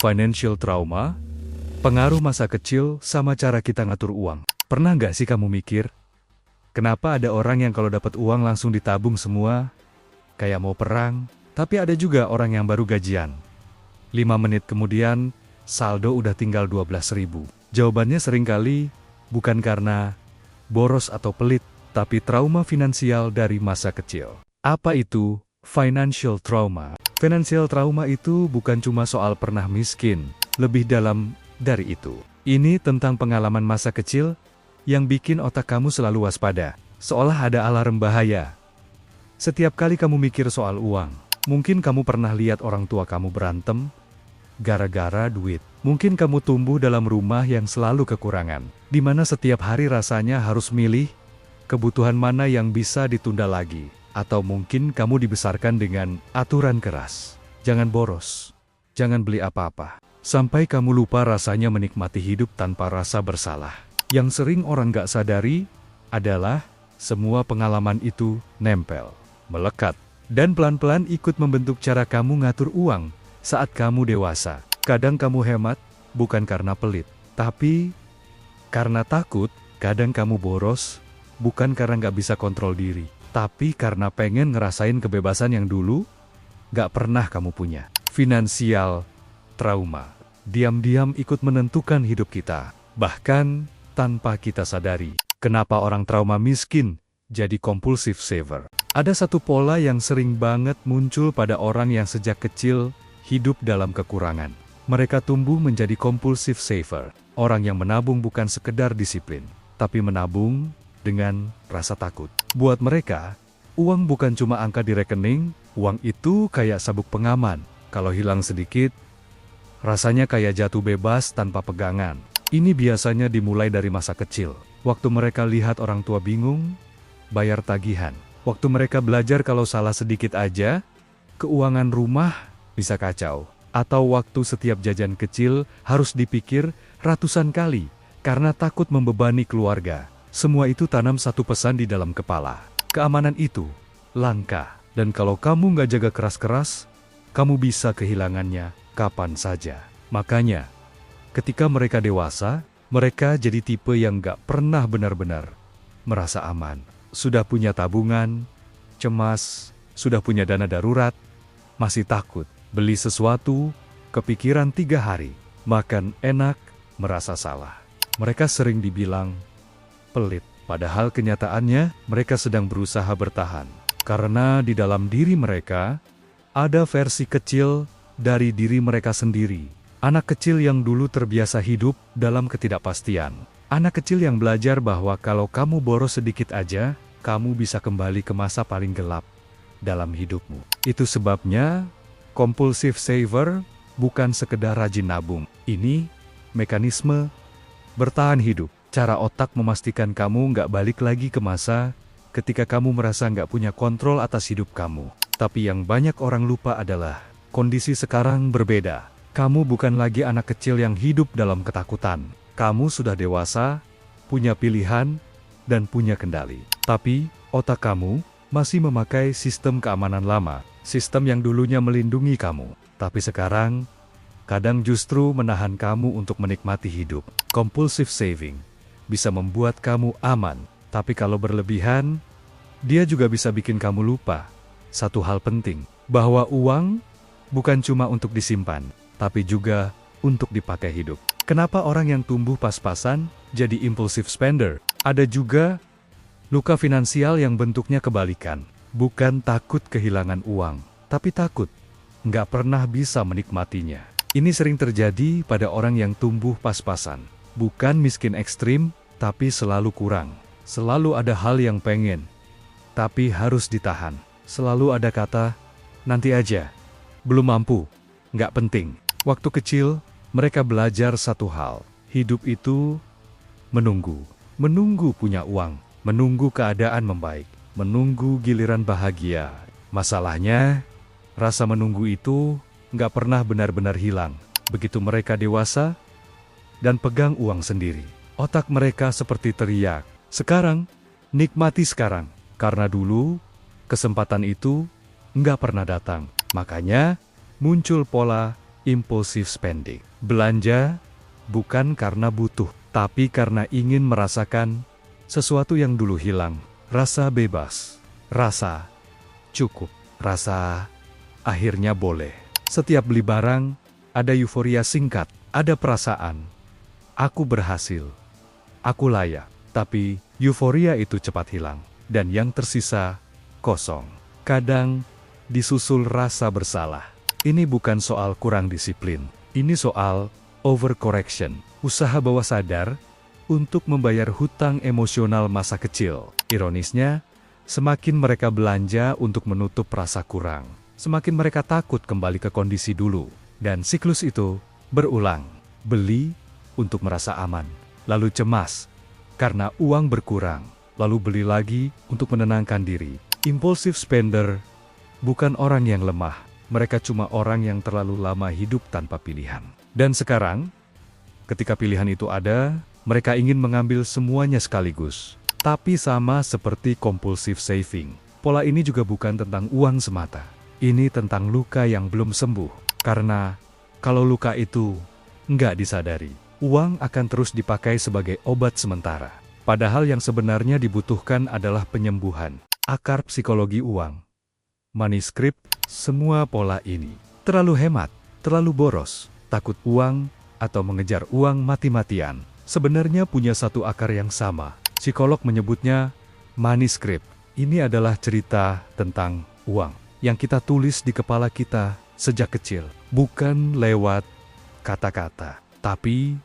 Financial trauma, pengaruh masa kecil sama cara kita ngatur uang. Pernah nggak sih kamu mikir, kenapa ada orang yang kalau dapat uang langsung ditabung semua, kayak mau perang, tapi ada juga orang yang baru gajian. 5 menit kemudian, saldo udah tinggal 12.000. Jawabannya seringkali bukan karena boros atau pelit, tapi trauma finansial dari masa kecil. Apa itu financial trauma? Financial trauma itu bukan cuma soal pernah miskin, lebih dalam dari itu. Ini tentang pengalaman masa kecil yang bikin otak kamu selalu waspada, seolah ada alarm bahaya. Setiap kali kamu mikir soal uang, mungkin kamu pernah lihat orang tua kamu berantem gara-gara duit. Mungkin kamu tumbuh dalam rumah yang selalu kekurangan, di mana setiap hari rasanya harus milih kebutuhan mana yang bisa ditunda lagi. Atau mungkin kamu dibesarkan dengan aturan keras. Jangan boros, jangan beli apa-apa. Sampai kamu lupa rasanya menikmati hidup tanpa rasa bersalah. Yang sering orang gak sadari adalah semua pengalaman itu nempel, melekat, dan pelan-pelan ikut membentuk cara kamu ngatur uang saat kamu dewasa. Kadang kamu hemat, bukan karena pelit, tapi karena takut. Kadang kamu boros, bukan karena gak bisa kontrol diri, tapi karena pengen ngerasain kebebasan yang dulu gak pernah kamu punya. Finansial trauma diam-diam ikut menentukan hidup kita, bahkan tanpa kita sadari. Kenapa orang trauma miskin jadi compulsive saver? Ada satu pola yang sering banget muncul pada orang yang sejak kecil hidup dalam kekurangan. Mereka tumbuh menjadi compulsive saver, orang yang menabung bukan sekedar disiplin, tapi menabung dengan rasa takut. Buat mereka, uang bukan cuma angka di rekening, uang itu kayak sabuk pengaman. Kalau hilang sedikit, rasanya kayak jatuh bebas tanpa pegangan. Ini biasanya dimulai dari masa kecil. Waktu mereka lihat orang tua bingung, bayar tagihan. Waktu mereka belajar kalau salah sedikit aja, keuangan rumah bisa kacau. Atau waktu setiap jajan kecil harus dipikir ratusan kali, karena takut membebani keluarga. Semua itu tanam satu pesan di dalam kepala. Keamanan itu langka. Dan kalau kamu nggak jaga keras-keras, kamu bisa kehilangannya kapan saja. Makanya, ketika mereka dewasa, mereka jadi tipe yang nggak pernah benar-benar merasa aman. Sudah punya tabungan, cemas, sudah punya dana darurat, masih takut. Beli sesuatu, kepikiran 3 hari. Makan enak, merasa salah. Mereka sering dibilang pelit, padahal kenyataannya mereka sedang berusaha bertahan. Karena di dalam diri mereka, ada versi kecil dari diri mereka sendiri. Anak kecil yang dulu terbiasa hidup dalam ketidakpastian. Anak kecil yang belajar bahwa kalau kamu boros sedikit aja, kamu bisa kembali ke masa paling gelap dalam hidupmu. Itu sebabnya, compulsive saver bukan sekedar rajin nabung. Ini mekanisme bertahan hidup. Cara otak memastikan kamu nggak balik lagi ke masa ketika kamu merasa nggak punya kontrol atas hidup kamu. Tapi yang banyak orang lupa adalah, kondisi sekarang berbeda. Kamu bukan lagi anak kecil yang hidup dalam ketakutan. Kamu sudah dewasa, punya pilihan, dan punya kendali. Tapi, otak kamu masih memakai sistem keamanan lama. Sistem yang dulunya melindungi kamu. Tapi sekarang, kadang justru menahan kamu untuk menikmati hidup. Compulsive saving bisa membuat kamu aman, tapi kalau berlebihan, dia juga bisa bikin kamu lupa satu hal penting, bahwa uang bukan cuma untuk disimpan, tapi juga untuk dipakai hidup. Kenapa orang yang tumbuh pas-pasan jadi impulsive spender? Ada juga luka finansial yang bentuknya kebalikan. Bukan takut kehilangan uang, tapi takut nggak pernah bisa menikmatinya. Ini sering terjadi pada orang yang tumbuh pas-pasan. Bukan miskin ekstrim, tapi selalu kurang. Selalu ada hal yang pengen, tapi harus ditahan. Selalu ada kata, nanti aja, belum mampu, nggak penting. Waktu kecil, mereka belajar satu hal. Hidup itu menunggu. Menunggu punya uang, menunggu keadaan membaik, menunggu giliran bahagia. Masalahnya, rasa menunggu itu nggak pernah benar-benar hilang. Begitu mereka dewasa dan pegang uang sendiri, otak mereka seperti teriak, sekarang, nikmati sekarang. Karena dulu, kesempatan itu nggak pernah datang. Makanya, muncul pola impulsive spending. Belanja bukan karena butuh, tapi karena ingin merasakan sesuatu yang dulu hilang. Rasa bebas, rasa cukup, rasa akhirnya boleh. Setiap beli barang, ada euforia singkat, ada perasaan, aku berhasil, aku layak. Tapi euforia itu cepat hilang, dan yang tersisa kosong. Kadang disusul rasa bersalah. Ini bukan soal kurang disiplin, ini soal overcorrection, usaha bawah sadar untuk membayar hutang emosional masa kecil. Ironisnya, semakin mereka belanja untuk menutup rasa kurang, semakin mereka takut kembali ke kondisi dulu. Dan siklus itu berulang. Beli untuk merasa aman, lalu cemas karena uang berkurang, lalu beli lagi untuk menenangkan diri. Impulsive spender bukan orang yang lemah, mereka cuma orang yang terlalu lama hidup tanpa pilihan. Dan sekarang, ketika pilihan itu ada, mereka ingin mengambil semuanya sekaligus. Tapi sama seperti compulsive saving, pola ini juga bukan tentang uang semata. Ini tentang luka yang belum sembuh. Karena kalau luka itu nggak disadari, uang akan terus dipakai sebagai obat sementara. Padahal yang sebenarnya dibutuhkan adalah penyembuhan. Akar psikologi uang. Manuskrip, semua pola ini. Terlalu hemat, terlalu boros, takut uang, atau mengejar uang mati-matian. Sebenarnya punya satu akar yang sama. Psikolog menyebutnya manuskrip. Ini adalah cerita tentang uang yang kita tulis di kepala kita sejak kecil. Bukan lewat kata-kata, tapi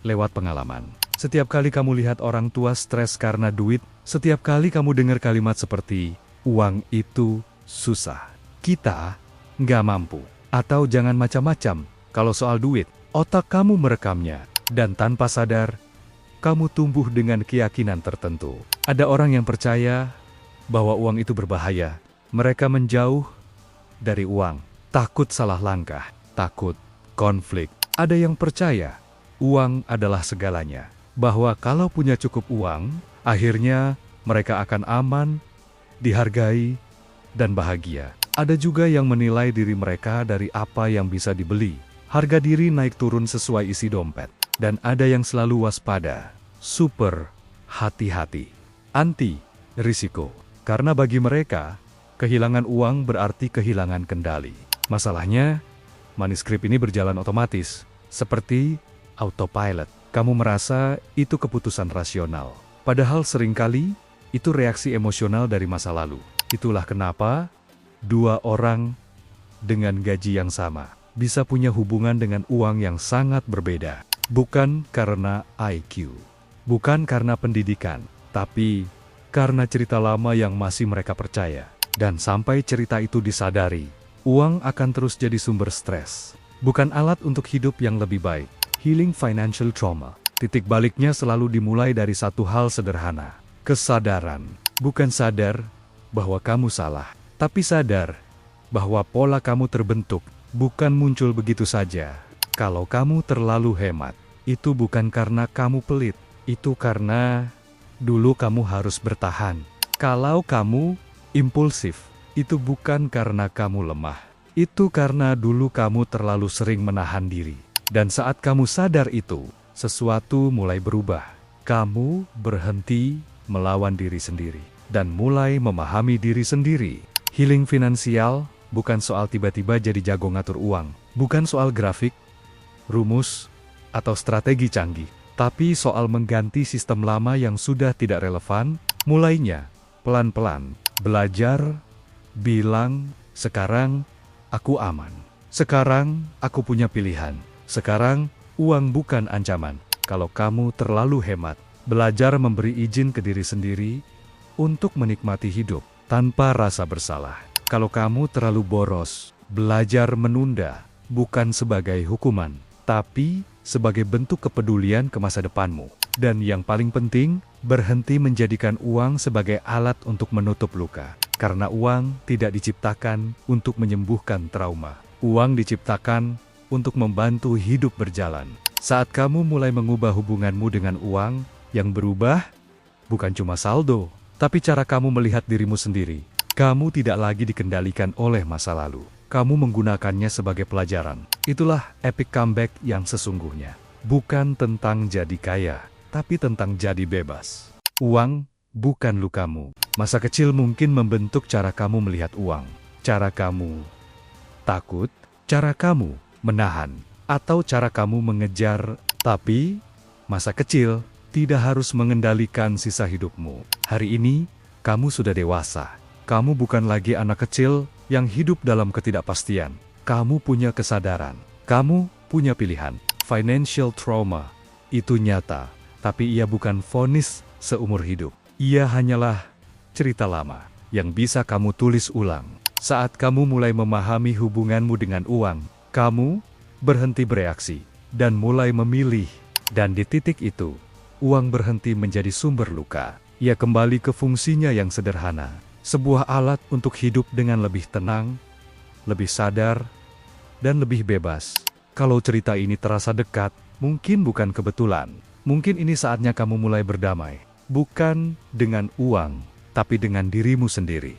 lewat pengalaman. Setiap kali kamu lihat orang tua stres karena duit, setiap kali kamu dengar kalimat seperti, uang itu susah, kita nggak mampu, atau jangan macam-macam, kalau soal duit, otak kamu merekamnya, dan tanpa sadar, kamu tumbuh dengan keyakinan tertentu. Ada orang yang percaya bahwa uang itu berbahaya. Mereka menjauh dari uang, takut salah langkah, takut konflik. Ada yang percaya uang adalah segalanya, bahwa kalau punya cukup uang, akhirnya mereka akan aman, dihargai, dan bahagia. Ada juga yang menilai diri mereka dari apa yang bisa dibeli. Harga diri naik turun sesuai isi dompet. Dan ada yang selalu waspada, super hati-hati, anti risiko. Karena bagi mereka, kehilangan uang berarti kehilangan kendali. Masalahnya, manuskrip ini berjalan otomatis, seperti autopilot. Kamu merasa itu keputusan rasional. Padahal seringkali, itu reaksi emosional dari masa lalu. Itulah kenapa, dua orang dengan gaji yang sama, bisa punya hubungan dengan uang yang sangat berbeda. Bukan karena IQ, bukan karena pendidikan, tapi karena cerita lama yang masih mereka percaya. Dan sampai cerita itu disadari, uang akan terus jadi sumber stres. Bukan alat untuk hidup yang lebih baik. Healing financial trauma. Titik baliknya selalu dimulai dari satu hal sederhana. Kesadaran. Bukan sadar bahwa kamu salah, tapi sadar bahwa pola kamu terbentuk, bukan muncul begitu saja. Kalau kamu terlalu hemat, itu bukan karena kamu pelit, itu karena dulu kamu harus bertahan. Kalau kamu impulsif, itu bukan karena kamu lemah, itu karena dulu kamu terlalu sering menahan diri. Dan saat kamu sadar itu, sesuatu mulai berubah. Kamu berhenti melawan diri sendiri, dan mulai memahami diri sendiri. Healing finansial bukan soal tiba-tiba jadi jago ngatur uang, bukan soal grafik, rumus, atau strategi canggih, tapi soal mengganti sistem lama yang sudah tidak relevan. Mulainya pelan-pelan, belajar, bilang, sekarang aku aman, sekarang aku punya pilihan, sekarang uang bukan ancaman. Kalau kamu terlalu hemat, belajar memberi izin ke diri sendiri untuk menikmati hidup tanpa rasa bersalah. Kalau kamu terlalu boros, belajar menunda, bukan sebagai hukuman, tapi sebagai bentuk kepedulian ke masa depanmu. Dan yang paling penting, berhenti menjadikan uang sebagai alat untuk menutup luka. Karena uang tidak diciptakan untuk menyembuhkan trauma. Uang diciptakan untuk membantu hidup berjalan. Saat kamu mulai mengubah hubunganmu dengan uang, yang berubah bukan cuma saldo, tapi cara kamu melihat dirimu sendiri. Kamu tidak lagi dikendalikan oleh masa lalu. kamu menggunakannya sebagai pelajaran. Itulah epic comeback yang sesungguhnya. Bukan tentang jadi kaya, tapi tentang jadi bebas. Uang bukan lukamu. Masa kecil mungkin membentuk cara kamu melihat uang. Cara kamu takut, cara kamu menahan, atau cara kamu mengejar. Tapi, masa kecil tidak harus mengendalikan sisa hidupmu. Hari ini, kamu sudah dewasa. Kamu bukan lagi anak kecil yang hidup dalam ketidakpastian. Kamu punya kesadaran. Kamu punya pilihan. Financial trauma itu nyata, tapi ia bukan vonis seumur hidup. Ia hanyalah cerita lama yang bisa kamu tulis ulang. Saat kamu mulai memahami hubunganmu dengan uang, kamu berhenti bereaksi dan mulai memilih. Dan di titik itu, uang berhenti menjadi sumber luka. Ia kembali ke fungsinya yang sederhana. Sebuah alat untuk hidup dengan lebih tenang, lebih sadar, dan lebih bebas. Kalau cerita ini terasa dekat, mungkin bukan kebetulan. Mungkin ini saatnya kamu mulai berdamai. Bukan dengan uang, tapi dengan dirimu sendiri.